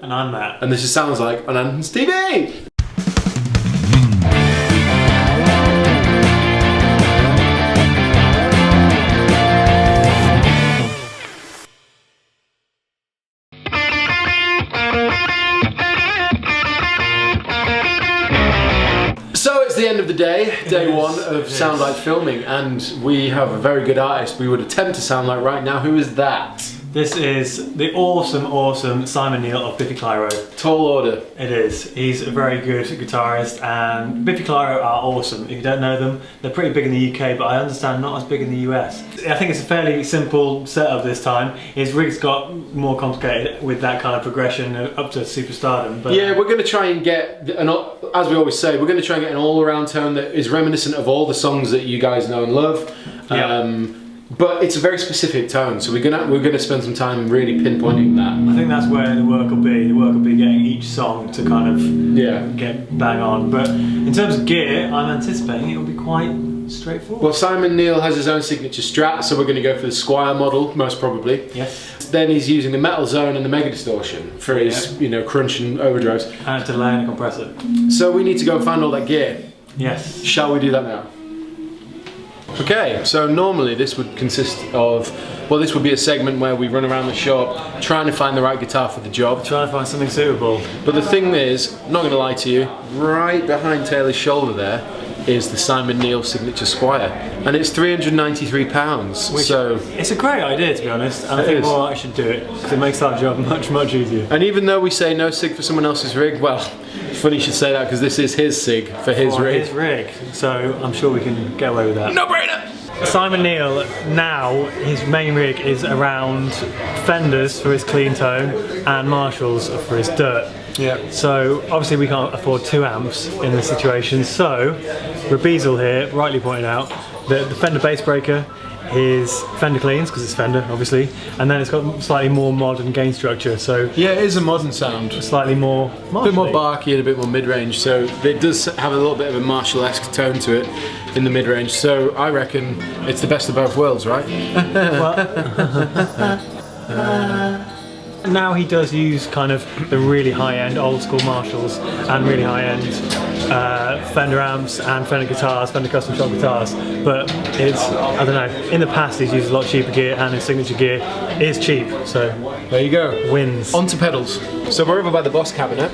And I'm Matt. And this just sounds like on Andertons TV! So it's the end of the day, day one of Sound Like filming, and we have a very good artist we would attempt to sound like right now. Who is that? This is the awesome Simon Neil of Biffy Clyro. Tall order. It is. He's a very good guitarist, and Biffy Clyro are awesome. If you don't know them, they're pretty big in the UK, but I understand not as big in the US. I think it's a fairly simple setup this time. His rig's got more complicated with that kind of progression up to superstardom. But yeah, we're going to try and get, as we always say, we're going to try and get an all-around tone that is reminiscent of all the songs that you guys know and love. Yeah. But it's a very specific tone, so we're gonna spend some time really pinpointing that. I think that's where the work will be. The work will be getting each song to kind of get bang on. But in terms of gear, I'm anticipating it will be quite straightforward. Well, Simon Neil has his own signature Strat, so we're going to go for the Squire model, most probably. Yes. Then he's using the Metal Zone and the Mega Distortion for his, crunch and overdrives. And a delay and a compressor. So we need to go and find all that gear. Yes. Shall we do that now? Okay, so normally this would consist of, well, this would be a segment where we run around the shop trying to find the right guitar for the job. Trying to find something suitable. But the thing is, I'm not going to lie to you, right behind Taylor's shoulder there is the Simon Neil Signature Squire, and it's £393. So it's a great idea, to be honest, and I think more I should do it because it makes our job much easier. And even though we say no sig for someone else's rig, well, it's funny you should say that because this is his sig for his rig. His rig, so I'm sure we can get away with that. No brainer! Simon Neil, now his main rig is around Fenders for his clean tone and Marshalls for his dirt. Yeah. So obviously we can't afford 2 amps in this situation, so Rabezel here rightly pointed out that the Fender bass breaker is Fender cleans, because it's Fender obviously, and then it's got slightly more modern gain structure, so yeah, it is a modern sound. Slightly more a bit more barky and a bit more mid-range, so it does have a little bit of a Marshall-esque tone to it in the mid-range, so I reckon it's the best of both worlds, right? Now he does use kind of the really high-end old school Marshalls and really high-end Fender amps and Fender guitars, Fender custom shop guitars, but it's, I don't know, in the past he's used a lot cheaper gear and his signature gear is cheap, so there you go. Wins. On to pedals. So we're over by the Boss cabinet.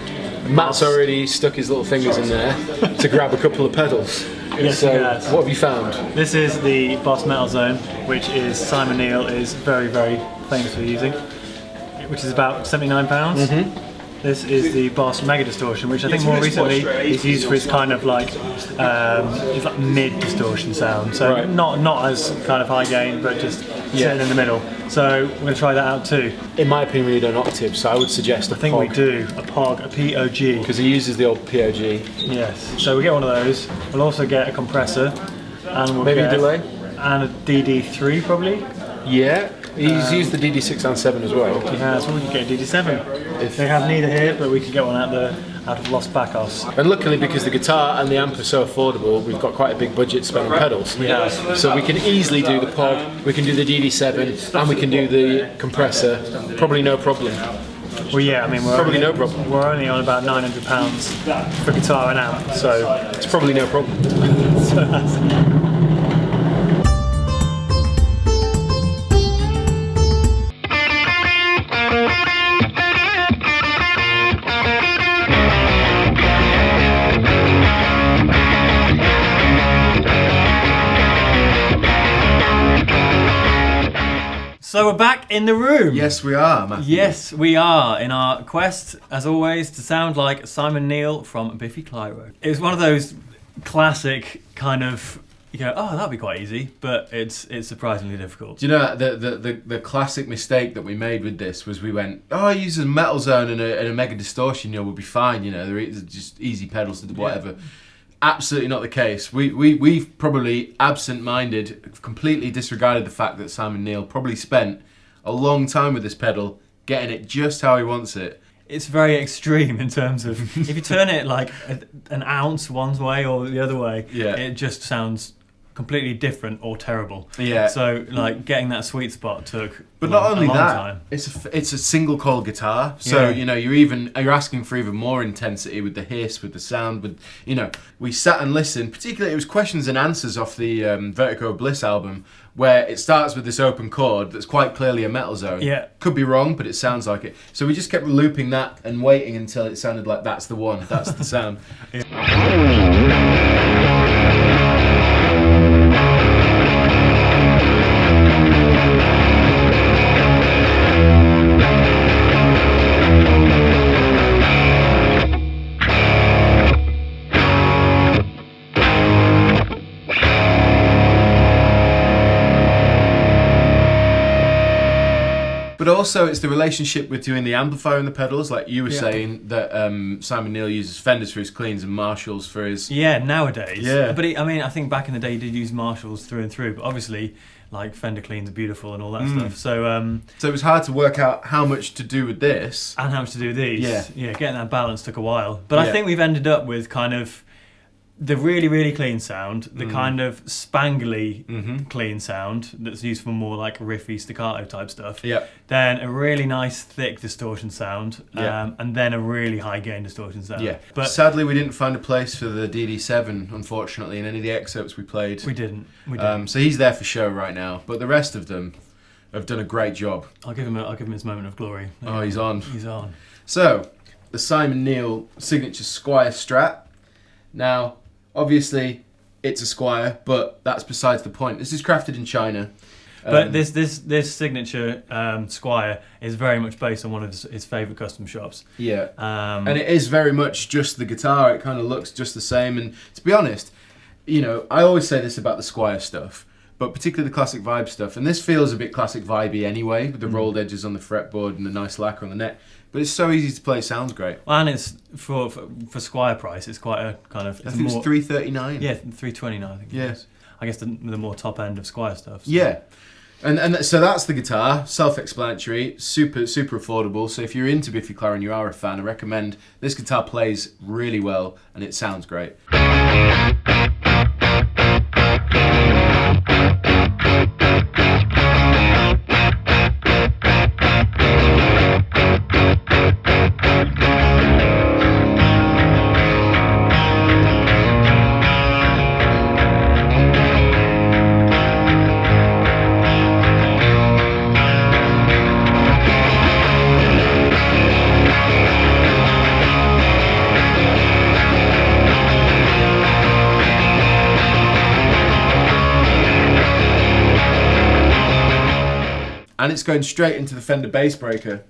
Matt's already stuck his little fingers in there to grab a couple of pedals. Yes, so what have you found? This is the Boss Metal Zone, which is Simon Neil is very famous for using, which is about £79. Mm-hmm. This is the Boss Mega Distortion, which I think more recently is used for its kind of like mid distortion sound. So not as kind of high gain, but just sitting in the middle. So we're going to try that out too. In my opinion, we need an octave, so I would suggest a POG. I think we do a POG, a POG. Because he uses the old POG. Yes. So we get one of those. We'll also get a compressor, and we'll maybe get a delay, and a DD3 probably. Yeah. He's used the DD6 and 7 as well. Yeah, so we can get a DD7. If they have neither here, but we can get one out of Los Bacos. And luckily, because the guitar and the amp are so affordable, we've got quite a big budget spent on pedals. Yeah. So we can easily do the POG, we can do the DD7, and we can do the compressor. Probably no problem. Well, yeah, I mean, no problem. We're only on about £900 for guitar and amp, so it's probably no problem. So we're back in the room. Yes, we are, Matthew. Yes, we are, in our quest, as always, to sound like Simon Neil from Biffy Clyro. It was one of those classic kind of, you go, oh, that'd be quite easy, but it's surprisingly difficult. Do you know, the classic mistake that we made with this was we went, oh, I use a Metal Zone and a Mega Distortion, we'll be fine, they're just easy pedals to do whatever. Yeah. Absolutely not the case. We've probably absent-minded, completely disregarded the fact that Simon Neil probably spent a long time with this pedal, getting it just how he wants it. It's very extreme in terms of, if you turn it like an ounce one way or the other way, it just sounds completely different or terrible. Yeah. So like getting that sweet spot took. But not only a long that, time. it's a single coil guitar. So Yeah. you're asking for even more intensity with the hiss, with the sound. With we sat and listened. Particularly, it was questions and answers off the Vertigo Bliss album, where it starts with this open chord that's quite clearly a metal zone. Yeah. Could be wrong, but it sounds like it. So we just kept looping that and waiting until it sounded like that's the one. That's the sound. But also, it's the relationship with doing the amplifier and the pedals, like you were saying that Simon Neil uses Fenders for his cleans and Marshalls for his. Yeah, nowadays. Yeah. But I think back in the day he did use Marshalls through and through. But obviously, like Fender cleans are beautiful and all that stuff. So So it was hard to work out how much to do with this. and how much to do these. Yeah. Getting that balance took a while. But I Yeah. think we've ended up with kind of the really, really clean sound, the kind of spangly clean sound that's used for more like riffy staccato type stuff. Yeah. Then a really nice thick distortion sound, Yeah. and then a really high gain distortion sound. Yeah. But sadly, we didn't find a place for the DD7, unfortunately, in any of the excerpts we played. we didn't. So he's there for show right now, but the rest of them have done a great job. I'll give him his moment of glory. Oh, he's on. He's on. So, the Simon Neil signature Squire Strat. Now, obviously, it's a Squire, but that's besides the point. This is crafted in China. But this signature Squire is very much based on one of his favourite custom shops. Yeah. Um, And it is very much just the guitar. It kind of looks just the same. And to be honest, I always say this about the Squire stuff, but particularly the classic vibe stuff. And this feels a bit classic vibey anyway, with the rolled edges on the fretboard and the nice lacquer on the neck. But it's so easy to play. It sounds great. and it's for Squire price. It's quite a kind of. I think it's $339. Yeah, $329. I think. Yeah. It is. I guess the more top end of Squire stuff. So. Yeah. And so that's the guitar, self-explanatory, super affordable. So if you're into Biffy Clyro and you are a fan, I recommend this guitar plays really well and it sounds great. And it's going straight into the Fender bass breaker,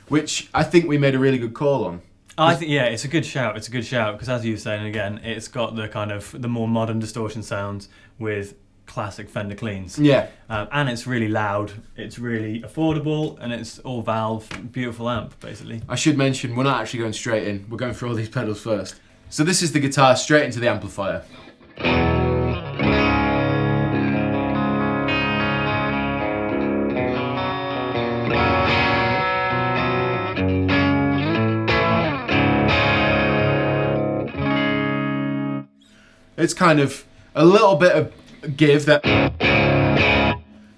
which I think we made a really good call on. I think it's a good shout. It's a good shout because, as you were saying again, it's got the kind of the more modern distortion sounds with classic Fender cleans. Yeah. And it's really loud. It's really affordable, and it's all valve, beautiful amp basically. I should mention we're not actually going straight in. We're going through all these pedals first. So this is the guitar straight into the amplifier. It's kind of a little bit of give that,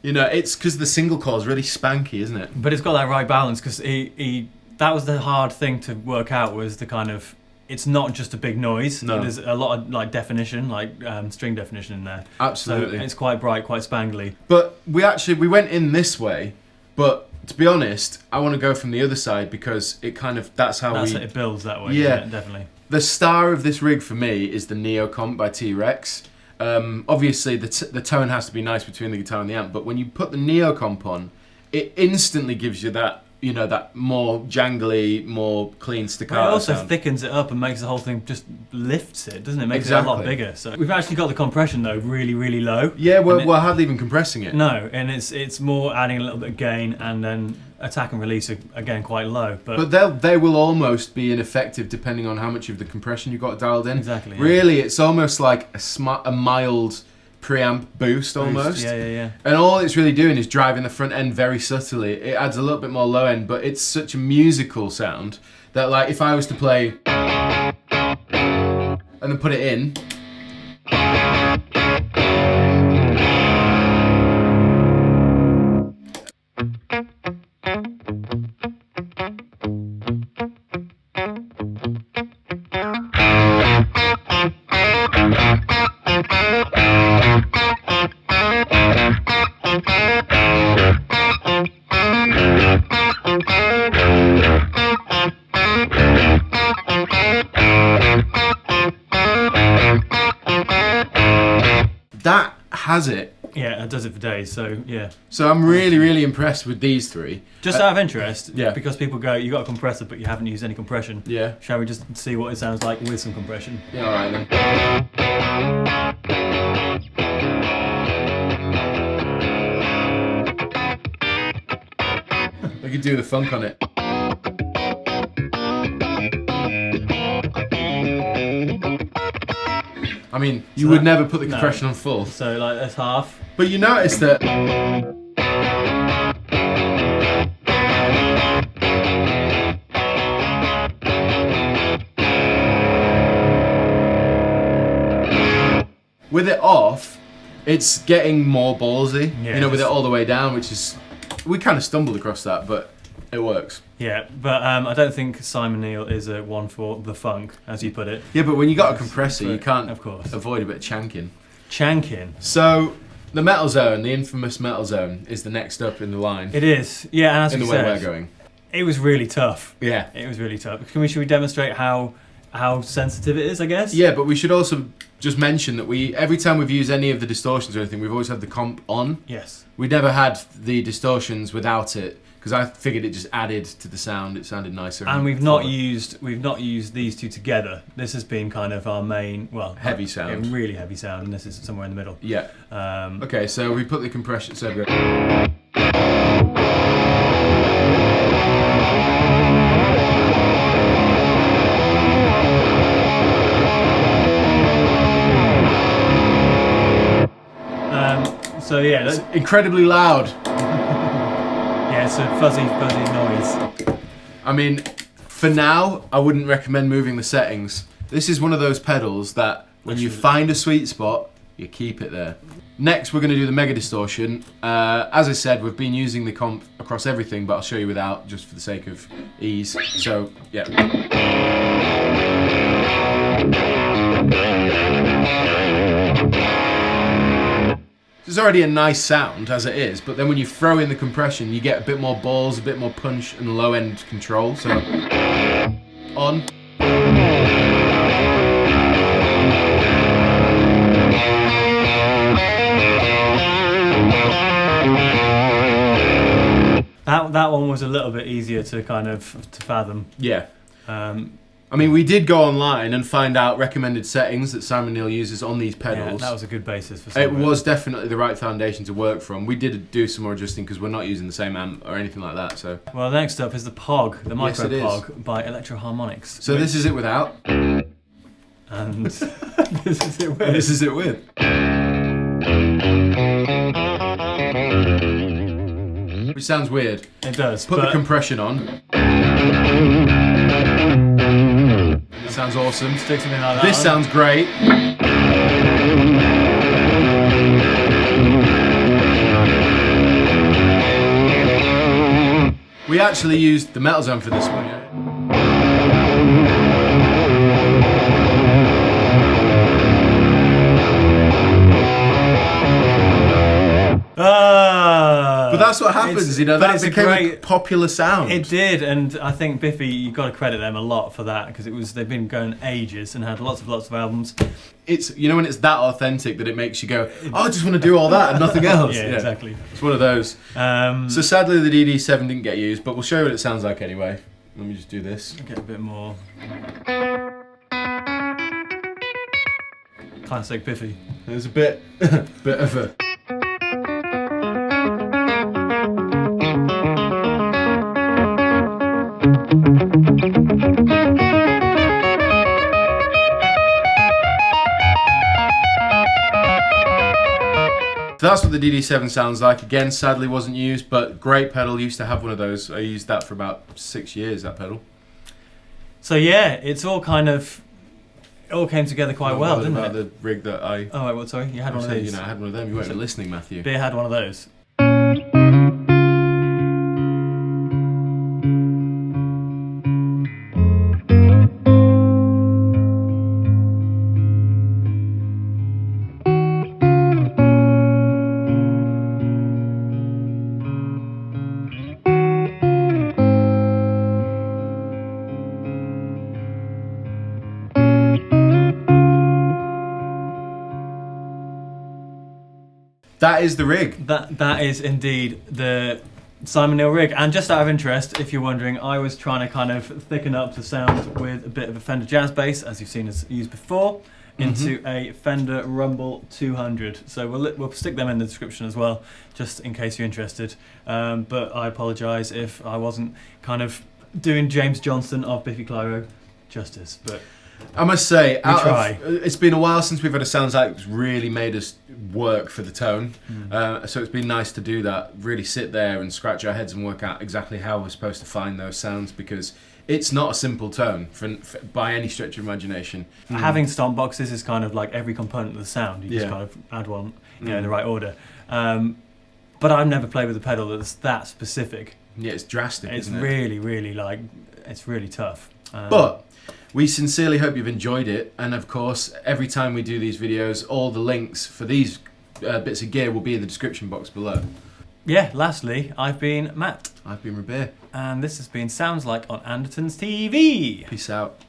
it's because the single coil is really spanky, isn't it? But it's got that right balance because that was the hard thing to work out, was the kind of, it's not just a big noise. No. There's a lot of like definition, like string definition in there. Absolutely. So it's quite bright, quite spangly. But we went in this way, but to be honest, I want to go from the other side because it kind of, It builds that way. Yeah. Definitely. The star of this rig for me is the Neo Comp by T-Rex. Obviously, the tone has to be nice between the guitar and the amp, but when you put the Neo Comp on, it instantly gives you that, that more jangly, more clean staccato But it also sound. thickens it up and makes the whole thing, just lifts it, doesn't it? Makes it a lot Exactly. bigger. So we've actually got the compression though really, really low. Yeah, And we're hardly even compressing it. No, and it's more adding a little bit of gain, and then attack and release are again quite low. But they will almost be ineffective depending on how much of the compression you've got dialed in. Exactly, yeah. Really, it's almost like a mild preamp boost almost. Yeah. And all it's really doing is driving the front end very subtly. It adds a little bit more low end, but it's such a musical sound that, like, if I was to play and then put it in, That has it. Yeah, it does it for days, so yeah. So I'm really impressed with these three. Just out of interest, yeah. because people go, you got a compressor but you haven't used any compression. Yeah. Shall we just see what it sounds like with some compression? Yeah, alright then. We could do the funk on it. I mean, you would never put the compression on full. So like that's half. But you notice that with it off, it's getting more ballsy. Yeah, you know, with it all the way down, which is, we kind of stumbled across that, but it works. Yeah, but I don't think Simon Neil is a one for the funk, as you put it. Yeah, but when you got a compressor, you can't of course avoid a bit of chanking. Chanking. So the metal zone, the infamous metal zone, is the next up in the line. It is. Yeah, and as in we the way said, we're going. It was really tough. Yeah. It was really tough. Should we demonstrate how sensitive it is, I guess? Yeah, but we should also just mention that every time we've used any of the distortions or anything, we've always had the comp on. Yes. We never had the distortions without it, because I figured it just added to the sound. It sounded nicer. And we've not used these two together. This has been kind of our main, well, heavy sound. Yeah, really heavy sound, and this is somewhere in the middle. Yeah. Okay, so we put the compression. So so yeah, it's incredibly loud. Yeah, it's a fuzzy noise. I mean, for now, I wouldn't recommend moving the settings. This is one of those pedals that when you find a sweet spot, you keep it there. Next, we're going to do the mega distortion. As I said, we've been using the comp across everything, but I'll show you without, just for the sake of ease. So, yeah. It's already a nice sound as it is, but then when you throw in the compression, you get a bit more balls, a bit more punch, and low end control. So, on. That one was a little bit easier to kind of fathom. Yeah. I mean, we did go online and find out recommended settings that Simon Neil uses on these pedals. Yeah, that was a good basis for it. Was definitely the right foundation to work from. We did do some more adjusting because we're not using the same amp or anything like that. So. Well, next up is the Pog, the Micro Yes, Pog by Electro Harmonics. So this is it without. And this is it with. And this is it with. Which sounds weird. It does. Put the compression on. It sounds awesome. Stick something like that. This sounds great. We actually used the metal zone for this one, yeah? But that's what happens, you know, that became a popular sound. It did, and I think Biffy, you've got to credit them a lot for that, because they've been going ages and had lots of albums. It's, you know, when it's that authentic that it makes you go, oh, I just want to do all that and nothing else. Yeah, exactly. It's one of those. So sadly the DD7 didn't get used, but we'll show you what it sounds like anyway. Let me just do this. Get a bit more classic Biffy. There's a bit of a... So that's what the DD7 sounds like. Again, sadly wasn't used, but great pedal. Used to have one of those. I used that for about 6 years, that pedal. So yeah, it's all kind of... It all came together quite well, didn't it? About the rig that I... Oh, wait, what, sorry? You had one of these? You know, I had one of them. You weren't even listening, Matthew. Beer had one of those. that is the rig. That is indeed the Simon Neil rig. And just out of interest, if you're wondering, I was trying to kind of thicken up the sound with a bit of a Fender Jazz bass, as you've seen us use before, into a Fender Rumble 200. So we'll stick them in the description as well, just in case you're interested. But I apologise if I wasn't kind of doing James Johnson of Biffy Clyro justice. But I must say, try. It's been a while since we've had a sounds that's really made us work for the tone. So it's been nice to do that, really sit there and scratch our heads and work out exactly how we're supposed to find those sounds, because it's not a simple tone by any stretch of imagination. Having stomp boxes is kind of like every component of the sound. You just kind of add one, in the right order. But I've never played with a pedal that's that specific. Yeah, it's drastic, It's isn't it? really, really it's really tough. But we sincerely hope you've enjoyed it, and of course, every time we do these videos, all the links for these bits of gear will be in the description box below. Yeah, lastly, I've been Matt. I've been Rabea. And this has been Sounds Like on Andertons TV. Peace out.